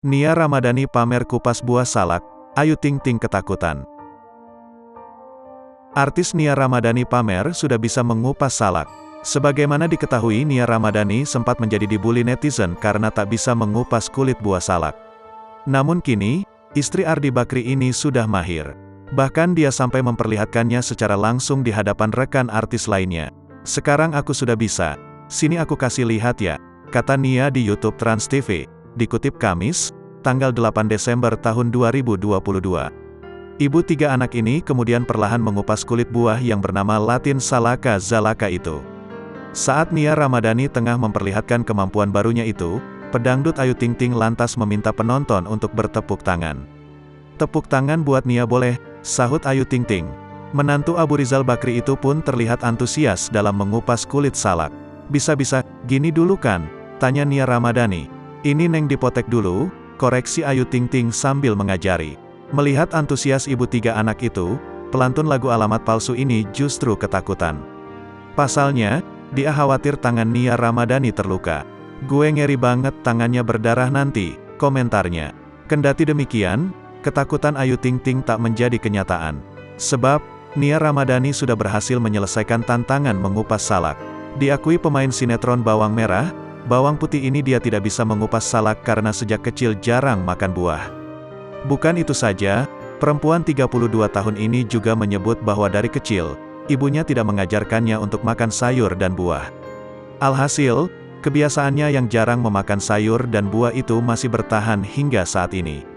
Nia Ramadhani pamer kupas buah salak, Ayu Ting Ting ketakutan. Artis Nia Ramadhani pamer sudah bisa mengupas salak. Sebagaimana diketahui, Nia Ramadhani sempat menjadi dibully netizen karena tak bisa mengupas kulit buah salak. Namun kini, istri Ardi Bakri ini sudah mahir. Bahkan dia sampai memperlihatkannya secara langsung di hadapan rekan artis lainnya. "Sekarang aku sudah bisa. Sini aku kasih lihat ya," kata Nia di YouTube Trans TV. Dikutip Kamis, tanggal 8 Desember tahun 2022. Ibu 3 anak ini kemudian perlahan mengupas kulit buah yang bernama Latin Salaka Zalaka itu. Saat Nia Ramadhani tengah memperlihatkan kemampuan barunya itu, pedangdut Ayu Ting Ting lantas meminta penonton untuk bertepuk tangan. "Tepuk tangan buat Nia boleh," sahut Ayu Ting Ting. Menantu Abu Rizal Bakri itu pun terlihat antusias dalam mengupas kulit salak. "Bisa-bisa, gini dulu kan?" tanya Nia Ramadhani. "Ini Neng dipotek dulu," koreksi Ayu Ting Ting sambil mengajari. Melihat antusias ibu 3 anak itu, pelantun lagu Alamat Palsu ini justru ketakutan. Pasalnya, dia khawatir tangan Nia Ramadhani terluka. "Gue ngeri banget tangannya berdarah nanti," komentarnya. Kendati demikian, ketakutan Ayu Ting Ting tak menjadi kenyataan. Sebab, Nia Ramadhani sudah berhasil menyelesaikan tantangan mengupas salak. Diakui pemain sinetron Bawang Merah, Bawang Putih ini dia tidak bisa mengupas salak karena sejak kecil jarang makan buah. Bukan itu saja, perempuan 32 tahun ini juga menyebut bahwa dari kecil, ibunya tidak mengajarkannya untuk makan sayur dan buah. Alhasil, kebiasaannya yang jarang memakan sayur dan buah itu masih bertahan hingga saat ini.